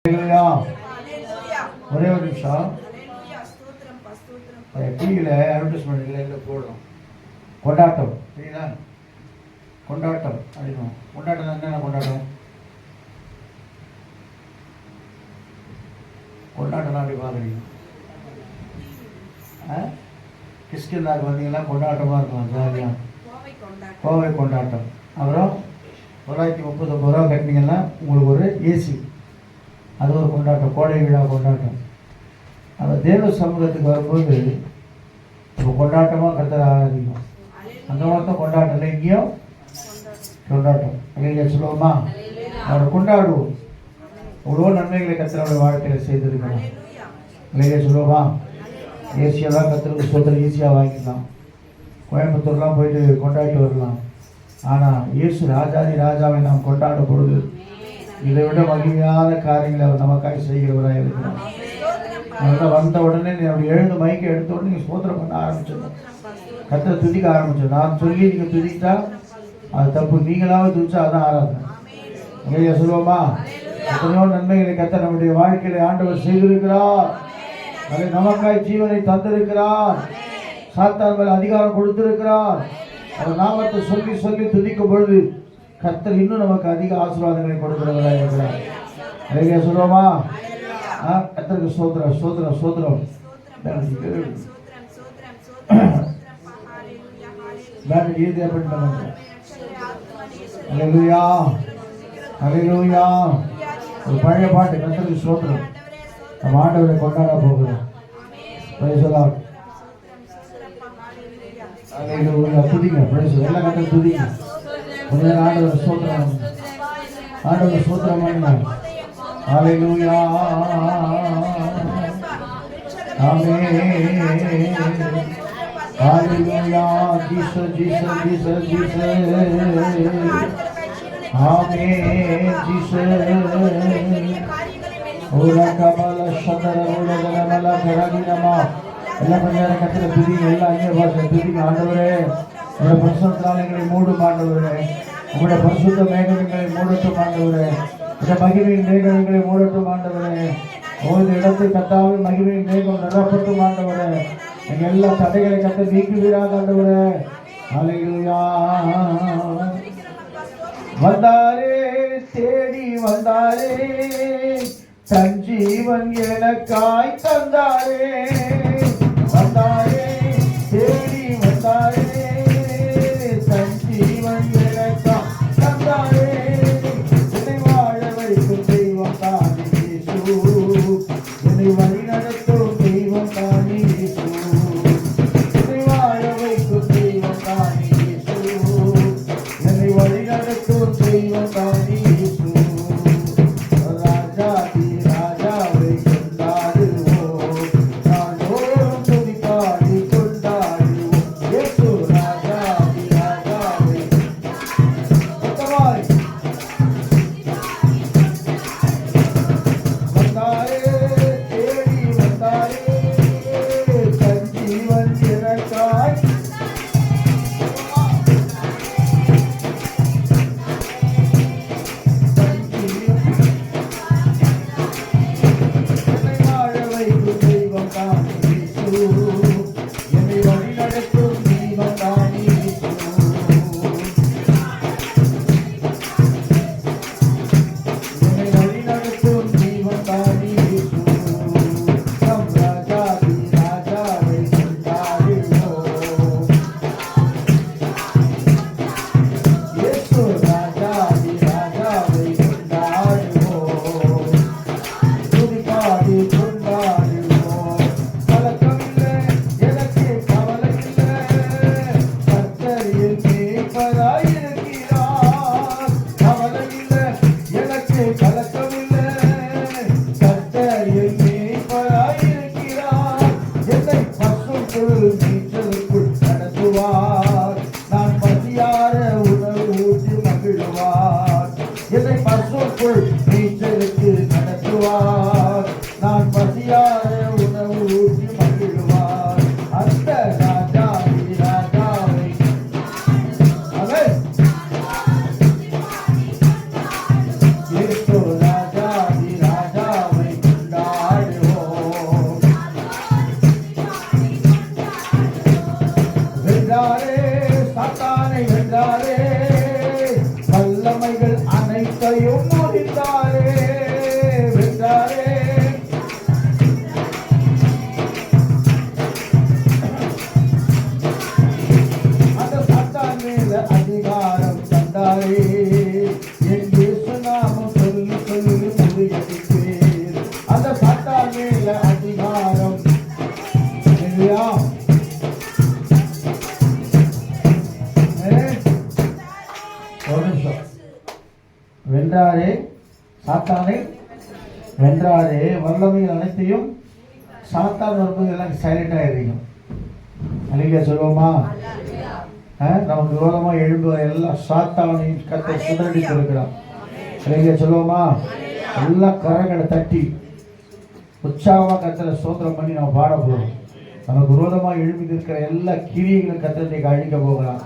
ஒரே ஒரு நிமிஷம் டிவியில் அட்வர்டைஸ்மெண்ட் போடுறோம். கொண்டாட்டம் சரிங்களா? கொண்டாட்டம் அப்படின்னா கொண்டாட்டம் என்னென்ன கொண்டாட்டம்? கொண்டாட்டம்லாம் அப்படி பார்க்குறீங்க. கிறிஸ்டியனாக வந்தீங்கன்னா கொண்டாட்டமாக இருக்கலாம், ஜாலியாக. கோவை கொண்டாட்டம். அப்புறம் 939 ரூபா கட்டினீங்கன்னா உங்களுக்கு ஒரு ஏசி, அது ஒரு கொண்டாட்டம், கோடை விழா கொண்டாட்டம். அந்த தேவ சமூகத்துக்கு வரும்போது இப்போ கொண்டாட்டமாக கருத்தர் ஆராதிக்கும். அந்த மொத்தம் கொண்டாட்டம் இல்லை, இங்கேயும் கொண்டாட்டம். இல்லையா சொல்லுவோமா? அவரை கொண்டாடுவோம். எவ்வளோ நன்மைகளை கர்த்தரோட வாழ்க்கையில் செய்திருக்கணும். இல்லையா சொல்லுவோமா? ஏசியெல்லாம் கர்த்தருக்கு சொந்தம் ஈஸியாக வாங்கிக்கலாம், கோயம்புத்தூர்லாம் போயிட்டு கொண்டாடிட்டு வரலாம். ஆனால் இயேசு ராஜாதி ராஜாவை நாம் கொண்டாடும் பொழுது இதை விட மகிமையான காரியங்களை அவர் நமக்காக செய்கிறவராக இருக்கிறார். அதனால் வந்த உடனே அப்படி எழுந்து மைக்கை எடுத்த உடனே நீங்கள் ஸ்தோத்திரம் பண்ண ஆரம்பிச்சிடணும், கர்த்தரை துதிக்க ஆரம்பிச்சிடணும். நான் சொல்லி நீங்கள் துதித்தா அது தப்பு, நீங்களாவது துதிச்சா அதான் ஆராதனை. இல்லையா சொல்லுவோமா? எத்தனையோ நன்மைகளை கர்த்தர் நம்முடைய வாழ்க்கையில ஆண்டவர் செய்திருக்கிறார். அதை நமக்காய் ஜீவனை தந்திருக்கிறார். சாத்தான் மேல் அதிகாரம் கொடுத்திருக்கிறார். அவர் நாமத்தை சொல்லி சொல்லி துதிக்கும் பொழுது கர்த்தர் இன்னும் நமக்கு அதிக ஆசீர்வாதங்களை கொடுக்கிறவராக இருக்கிறார். இல்லையா சொல்லுவோமா? கர்த்தருக்கு ஸ்தோத்திரம் ஸ்தோத்திரம் ஸ்தோத்திரம். அல்லேலூயா அல்லேலூயா. ஒரு பழைய பாட்டு, கர்த்தருக்கு ஸ்தோத்திரம். நம்ம ஆண்டவரை கொண்டாட போகிறோம். அல்லேலூயா. துதிங்க, எல்லாம் கர்த்தர் துதிங்க. ஆண்டவர் ஸ்தோத்திரம், ஆண்டவர் ஸ்தோத்திரம் பண்ணுங்க. அல்லேலூயா ஆமென் அல்லேலூயா. ஜீசஸ் ஜீசஸ் ஜீசஸ் ஜீசஸ் ஆமென் ஜீசஸ். ஓலா கபல ஷதர ஓலகலமல கரதினமா. எல்லாம் கொஞ்ச நேரம் கர்த்தரை துதிங்க, எல்லாம் அந்நிய பாஷை துதிங்க. ஆண்டவரே உங்களுடைய பரிசுத்தத்தால் எங்களை மூடும் ஆண்டவரே, உங்களுடைய பரிசுத்த மேகங்களை மூடட்டும் ஆண்டவரே, இந்த மகிமையின் மேகங்களை மூடட்டும் ஆண்டவரே. ஒவ்வொரு இடத்தை கத்தாவே மகிமையின் மேகம் நிரப்பட்டும் ஆண்டவரே. எங்க எல்லா தடைகளை கத்த நீக்குவீராக ஆண்டவரே. அல்லேலூயா. வந்தாரே தேடி வந்தாரே, தன் ஜீவன் எனக்காய் தந்தாரே. வந்தாரே தேடி வந்தாரே, தன் ஜீவன் எனக்காய் தந்தாரே. என்னை வாழ வைக்கும் தெய்வம் தானே இயேசு, என்னை வழி நடத்தும் தெய்வம் தானே இயேசு. என்னை வாழ வைக்கும் தெய்வம் தானே இயேசு, என்னை வழி நடத்தும் தெய்வம் தானே இயேசு. ராஜாதி ராஜாவை கொண்டாடுவோம், நாளோறும் துதி பாடி கொண்டாடுவோம். இயேசு ராஜாதி ராஜாவை வந்தாரே வென்றாரே வல்லமைகள் அனைத்தையும் சாத்தான் வரும்போது எல்லாம் சைலண்ட் ஆயிடுறீங்க. அன்னைக்கு சொல்லுவோமா? நமக்கு விரோதமா எழும்புவ எல்லாம் சாத்தானையும் கர்த்தர் சுதறடித்து இருக்கிறான். அன்னைக்கு சொல்லுவோமா? எல்லாம் கரங்களை தட்டி உற்சாகமா கர்த்தரை ஸ்தோத்திரம் பண்ணி நம்ம பாட போறோம். நமக்கு விரோதமாக எழுப்பி இருக்கிற எல்லா கிரியைகளும் கர்த்தரை அழிக்க போகலாம்.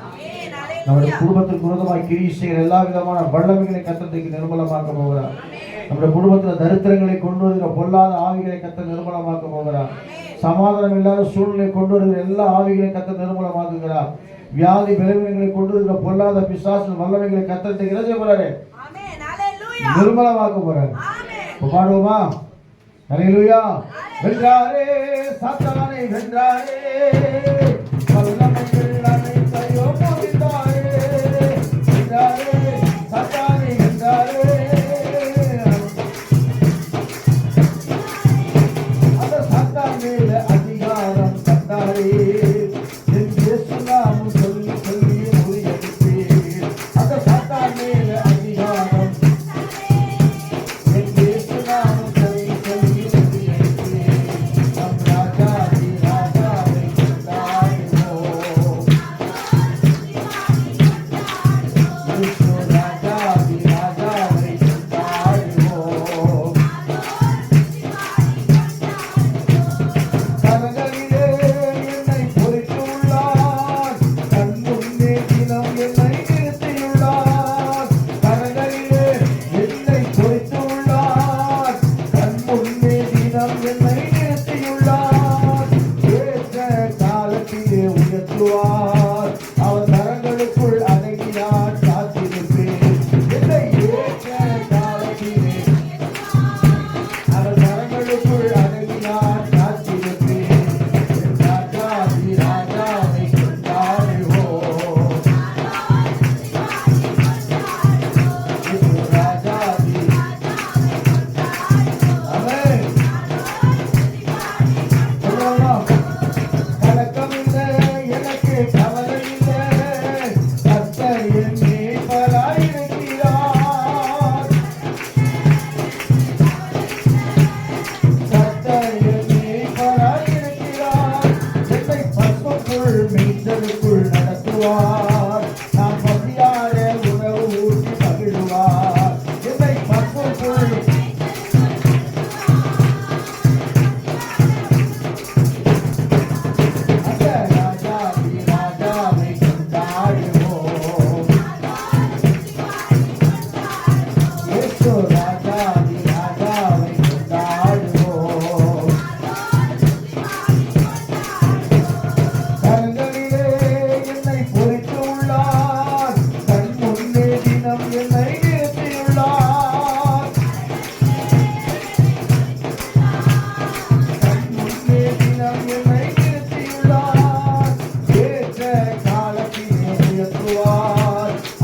நம்முடைய குடும்பத்திற்கு விரோதமாக கிரியை செய்கிற எல்லா விதமான வல்லமைகளை கர்த்தருக்கு நிர்மூலமாக்க போகிறார். நம்முடைய குடும்பத்தில் தரித்திரங்களை கொண்டு வருகிற பொல்லாத ஆவிகளை கர்த்தர் நிர்மூலமாக்க போகிறார். சமாதானம் இல்லாத சூழ்நிலை கொண்டு வருகிற எல்லா ஆவிகளையும் கர்த்தர் நிர்மூலமாக்குகிறார். வியாதி பலவீனங்களை கொண்டு வருகிற பொல்லாத பிசாசு வல்லமைகளை கர்த்தர் என்ன செய்ய போறாரு? நிர்மூலமாக்க போறாரு. பாடுவோமா? அல்லேலூயா. வென்றாரே சாத்தானை வென்றாரே வல்லமைகள் அனைத்தையும் முடித்தாரே. வென்றாரே சாத்தானை வென்றாரே அந்த சாத்தான் மேல அதிகாரம் தந்தாரே. என் இயேசு நாமம் சொல்லி சொல்லி முறியடிப்பேன். அந்த சாத்தான் மேல அதிகாரம் என் இயேசு நாமம் சொல்லி சொல்லி அவர் கரங்களுக்குள் அடங்கினார் காத்திருப்பேன். என்னை ஏற்ற காலத்திலே அவர் கரங்களுக்குள் அடங்கினார் காத்திருப்பேன். ராஜாதி ராஜாவை கொண்டாடுவோம். ராஜாதி ஆமென். மீன்களுக்குள் நடத்துவார். நாம் பசியார உணவு ஊற்றி மகிழ்வார். என்னை பசுக்குள் அந்த ராஜாதி ராஜாவை கொண்டாடுவோம். இயேசு ராஜாதி ராஜாவை கொண்டாடுவோம்.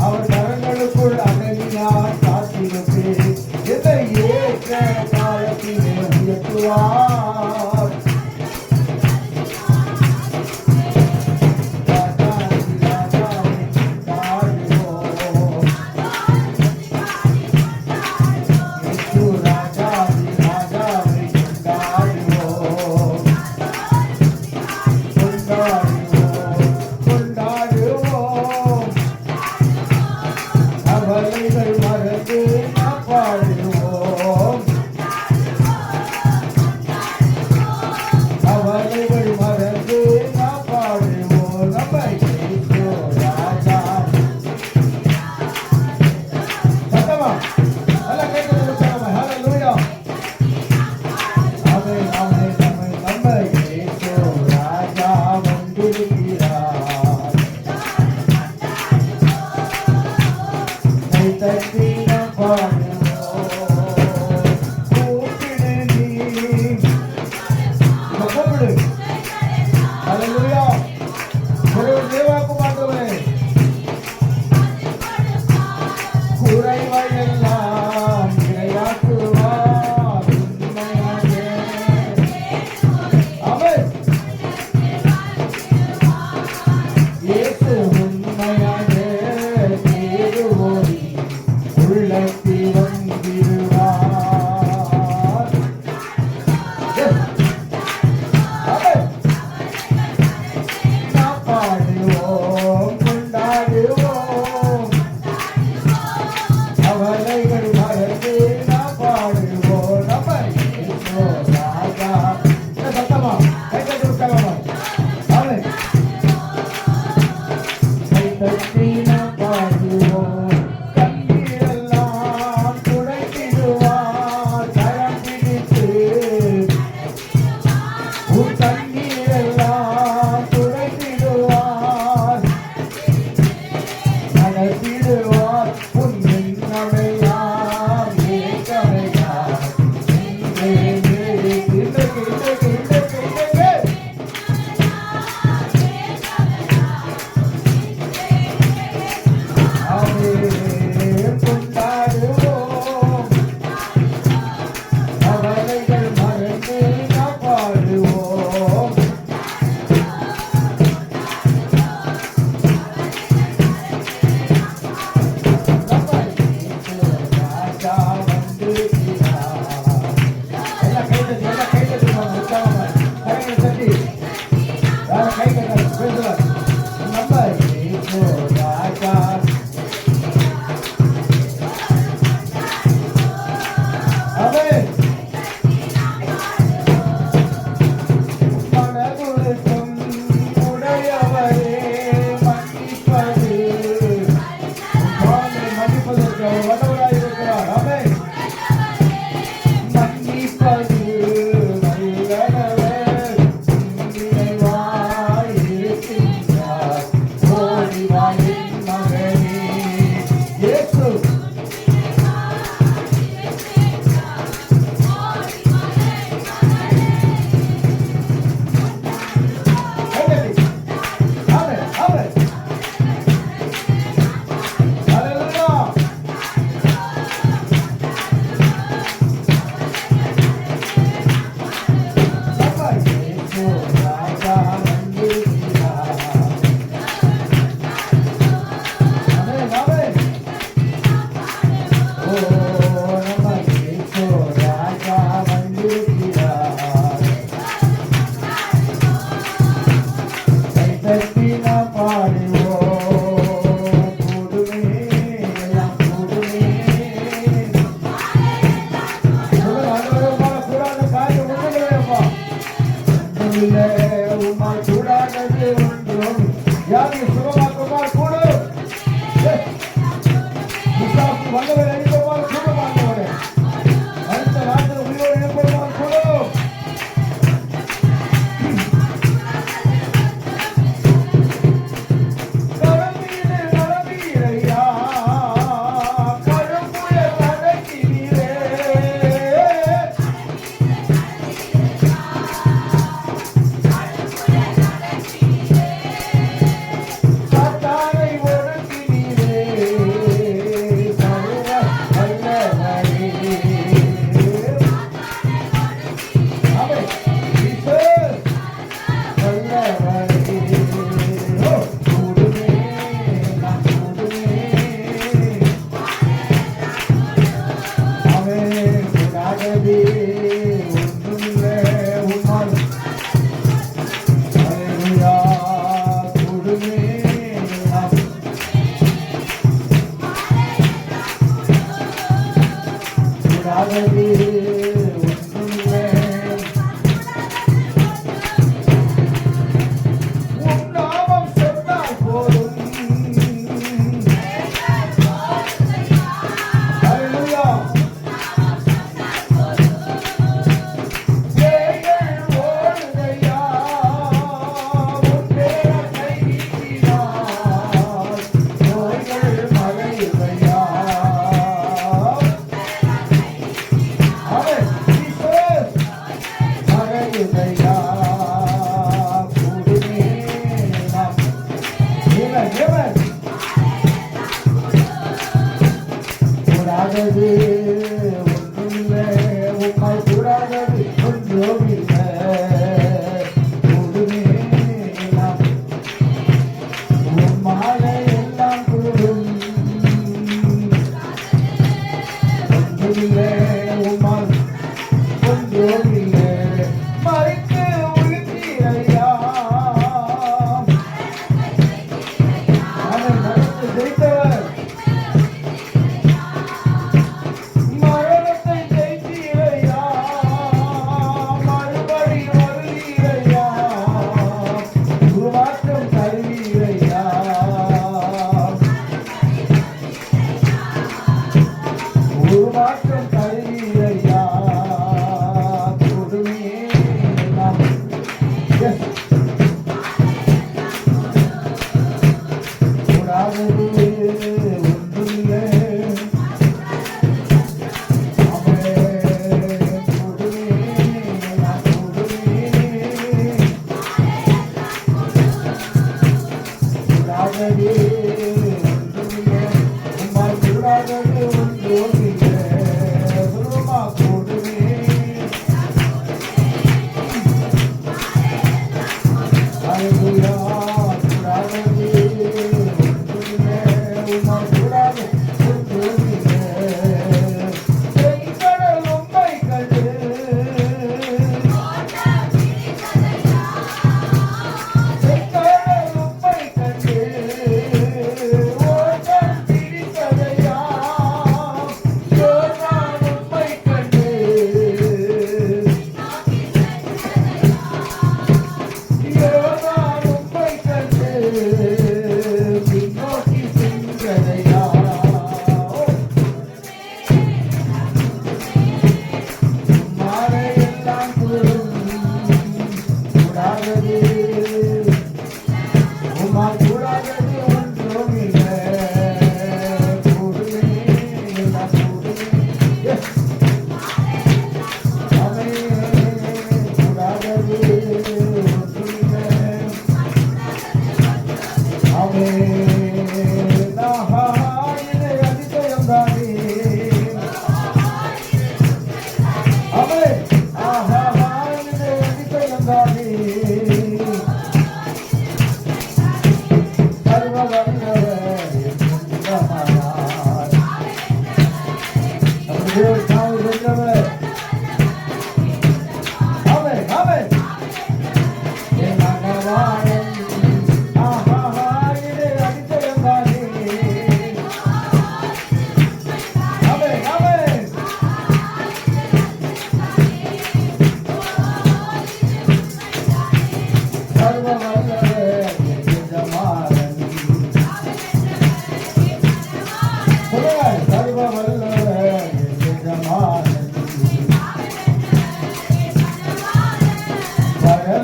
அவர் கரங்களுக்குள் அடங்கினார் காத்திருப்பேன். எதை ஏற்ற காலத்திலே உயர்த்துவார். ராஜாதி ராஜாவை கொண்டாடுவோம். இயேசு ராஜாதி ராஜாவை கொண்டாடுவோம். கொண்டாடுவோம் கவலைகள் மறந்து நாம் பாடுவோம்.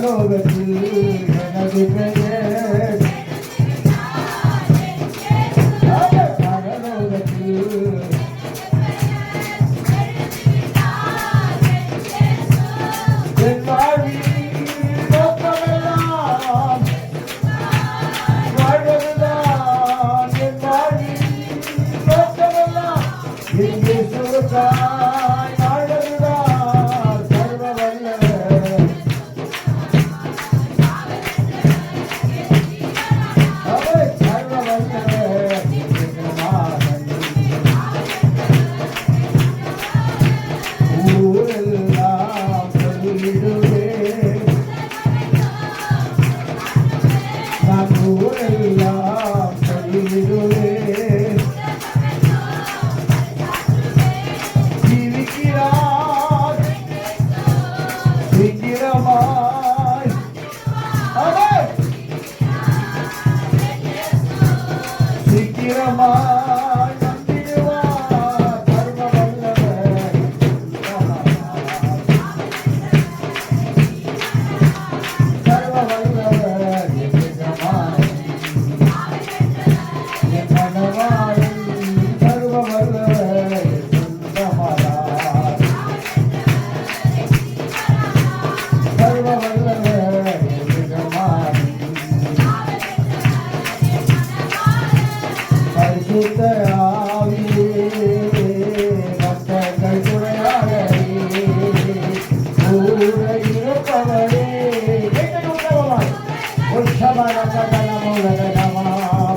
பரலோகத்தில் எனது பெயர் பரலோகத்தில் என் வாழ்வின் நோக்கமெல்லாம் வாழ்வதுதான். என் வாழ்வின் நோக்கமெல்லாம் என் இயேசுவுக்காய் வாழ்வதுதான். சர்வ வல்லவர் அவர் சர்வ வல்லவர் ஊரெல்லாம் சொல்லிடுவேன். நான் ஊரெல்லாம் சொல்லிடுவேன். ஜீவிக்கிறார் சீக்கிரமாய் அவர் சீக்கிரமாய் வந்திடுவார். சர்வ வல்லவர் சர்வ வல்லவர் எஜமானன் என் மனவாளன். சர்வ வல்லவர் சொந்தமானார். சர்வ வல்லவர் எஜமானன். பரிசுத்த ஆவியே பக்தர்கள் துணையாளரே கூட இருப்பவரே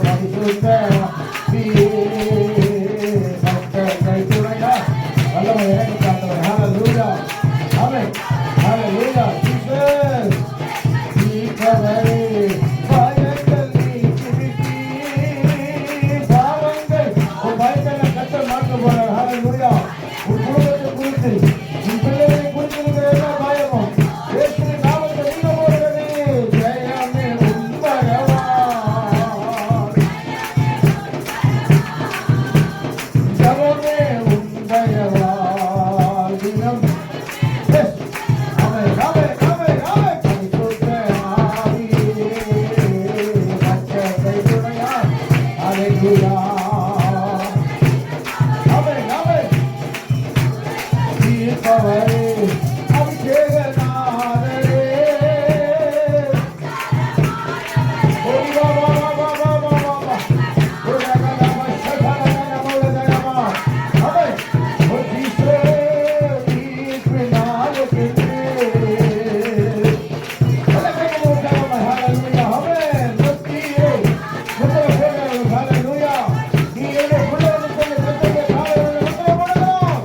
பரிசுத்த ஆவியே பக்தர்கள் துணையா வல்லமை இறங்கி காத்தவர். ஹல்லேலூயா ஆமென் ஹல்லேலூயா. ஜீசஸ் நீக்கவரே பயங்கள் நீக்கிவிட்டீர். பாவங்கள் உன் பயங்களை கர்த்தர் மாற்ற போறார். ஹல்லேலூயா. உன் குடும்பத்தை குறித்து உன் பிள்ளைகளை குறித்து இருக்கிற எல்லா பயமும் இயேசுவின் நாமத்தில் நீங்க போகிறது. ஜெயமே உன் பகவான். ஜெபமே உன் பகவான். தினம் ஆமென் ஆமென் ஆமென் ஆமென். பரிசுத்த ஆவியே பக்தர்கள் துணையாய். ஹல்லேலூயா ஆமென் ஆமென். தீர்ப்பவரே அபிஷேகநாதரே ஓடி வா வா வா வா வா வா வா வா. ஓடகலம சகலமலதனமா. ஆமென். ஓ ஜீசஸ் இயேசுவின் நாமத்தில் ஹல்லேலூயா ஆமென். முத்தியே முத்திரை ஹல்லேலூயா. நீ என்னுடைய பிள்ளைகளுக்கு கர்த்தருடைய காலையில் முத்திரை போடலாம்.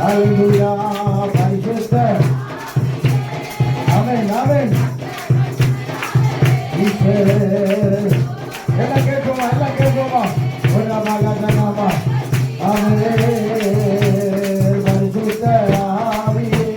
Hallelujah, பரிசுத்த ஆமென் ஆமென். எல்லாம் கேட்போமா ஒரு மகனாமா ஆமென். பரிசுத்த ஆவியே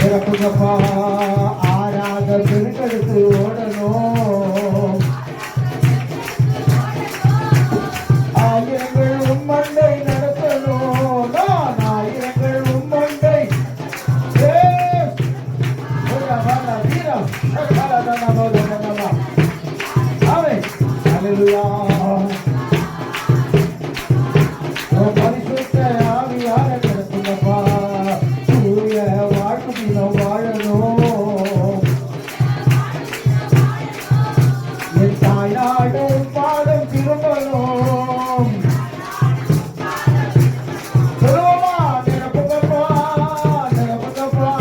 நிரப்புங்கப்பா. ஆறாத பெருக்கெடுத்து ஓடணும். ஆயிரங்கள் உம்மண்டை நடத்தணும். நான் ஆயிரங்கள் உம்மண்டை வீரம். பரிசுத்த ஆவியாக நடத்துங்கப்பா. சூரிய வாழ்க்கை தினம் வாழணும். என் தாயாடும் பாதம் திரும்பணும். சொல்லுவோமா? நிரப்புங்கப்பா, நிரப்புங்கப்பா.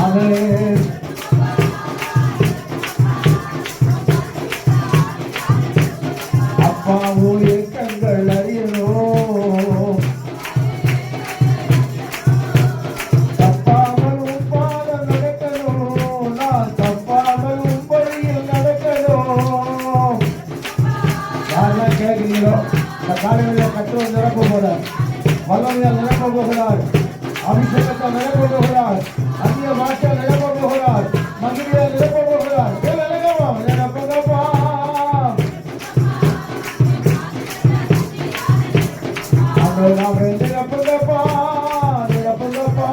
ஆமென். அப்பாவும் ஏக்கங்கள் அறியணும். தப்பாமல் உப்பாத நடக்கணும். நான் தப்பாமல் உம்படியில் நடக்கணும். யாரெல்லாம் கேட்கிறீங்களோ இந்த காலையில் கட்டுவது நிரப்ப போகிறார். வல்லமையால் நிரப்ப போகிறார். அபிஷேகத்தை நிரப்ப போகிறார். அந்நிய பாஷை நிரப்ப போகிறார். மகிழ்ச்சியால் நிரப்ப போகிறார். நிரப்புங்கப்பா. நிரப்புங்கப்பா, நிரப்புங்கப்பா.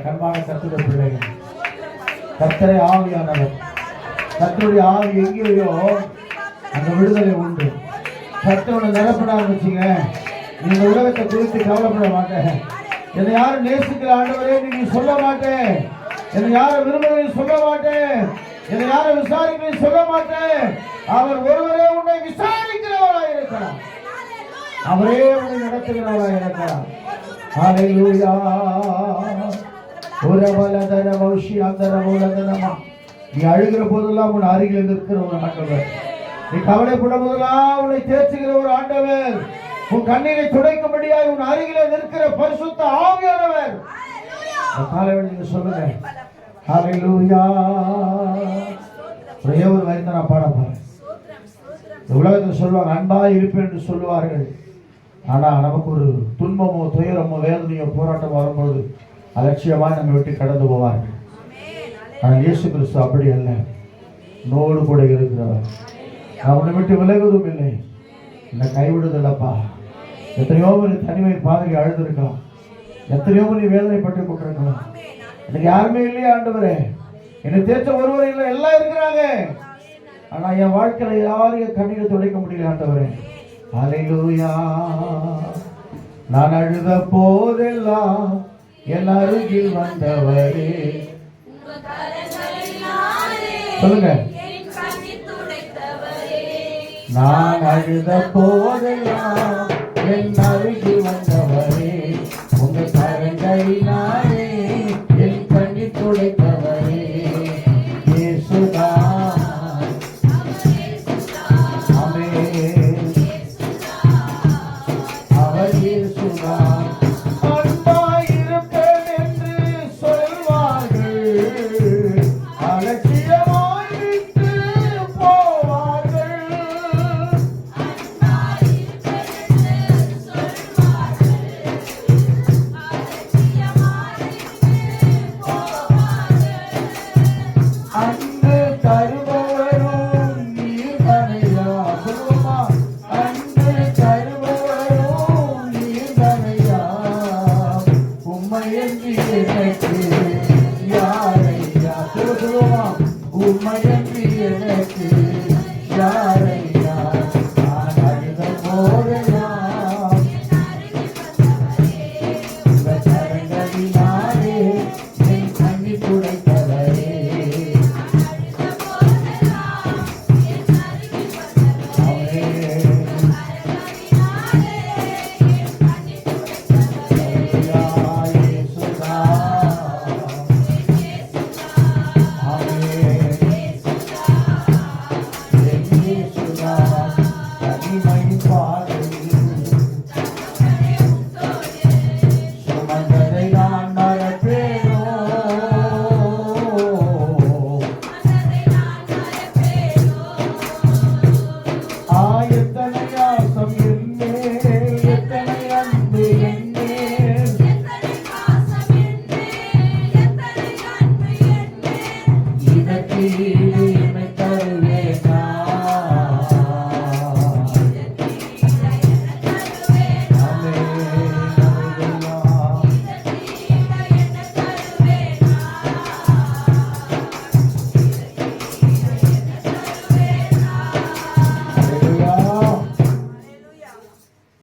கண்பான கர்த்தருடைய பிள்ளைகள், கர்த்தரை ஆவியானவர். கர்த்தருடைய ஆவி எங்கேயோ அந்த விடுதலை உண்டு. கர்த்தரோட நிரப்பினான்னு வச்சுங்க, இந்த உலகத்தை குறித்து கவலைப்பட மாட்டேன். என்னை யாரும் நேசிக்கிற ஆண்டவரே நீங்க சொல்ல மாட்டேன். என்னை யாரும் விரும்புகிறேன் சொல்ல மாட்டேன். என்னை யாரும் விசாரிக்கிறேன் சொல்ல மாட்டேன். அவர் ஒருவரே உன்னை விசாரிக்கிறவராய் இருக்கிறார். அவரே உன்னை நடத்துகிறவராய் இருக்கிறார். ஹல்லேலூயா. ஒருவலதன மௌஷி அந்தர மூலதனமா. நீ அழுகிற போதெல்லாம் உன் அருகில் நிற்கிற ஒரு ஆண்டவர். நீ கவலைப்படும் போதெல்லாம் உன்னை தேற்றுகிற ஒரு ஆண்டவர். உன் கண்ணீரை துடைக்கும்படியாக உன் அருகில நிற்கிற பரிசுத்த ஆவியானவர். காலையில் நீங்க சொல்லுங்க. ஹல்லேலூயா. ஒரே ஒரு வரியை நான் பாட போறேன். உலகத்தில் சொல்லுவாங்க அன்பாய் இருப்பேன் என்று சொல்லுவார்கள். ஆனா நமக்கு ஒரு துன்பமோ துயரமோ வேதனையோ போராட்டமோ வரும்போது அலட்சியமாக நம்ம விட்டு கடந்து போவார்கள். ஆனால் இயேசு கிறிஸ்து அப்படி அல்ல. நோடு கூட இருக்கிறவர். அவனை விட்டு விலகுவதும் இல்லை. என்னை கைவிடுதல்லப்பா. எத்தனையோ பேர் தனிமை பாதகி அழுதுருக்கலாம். எத்தனையோ பேர் வேதனைப்பட்டு கொண்டிருக்கலாம். எனக்கு யாருமே இல்லையா ஆண்டவரே, என்னை தேற்ற ஒருவர் இல்லை, எல்லாம் இருக்கிறாங்க. ஆனா என் வாழ்க்கையில யாரையும் கண்ணீரை துடைக்க முடியல ஆண்டவரே. ஹல்லேலூயா. நான் அழுத போதெல்லாம் என் அருகில் வந்தவரே. சொல்லுங்க. நான் அழுத போதெல்லாம் என் அருகில் வந்தவரே. உங்க கரங்களினாலே என் கண்ணீர் துடைத்தவரே. இயேசுதான். ஆமென். அவர் இயேசுதான். அன்பாய் இருப்பேன் என்று சொல்வார்கள். அலட்சியமாய் விட்டு போவார்கள். அன்பு தருபவரும் நீர்தனையா. சொல்லுமா. அன்பு தருபவரும் நீர்தனையா. உம்மையன்றி எனக்கு யாரையா. சொல்லுமா. உம்மையன்றி எனக்கு யாரையா. நான் அழுத போதெல்லாம் உங்க கரங்களினாலே என் கண்ணீர் துடைத்தவரே. வீடு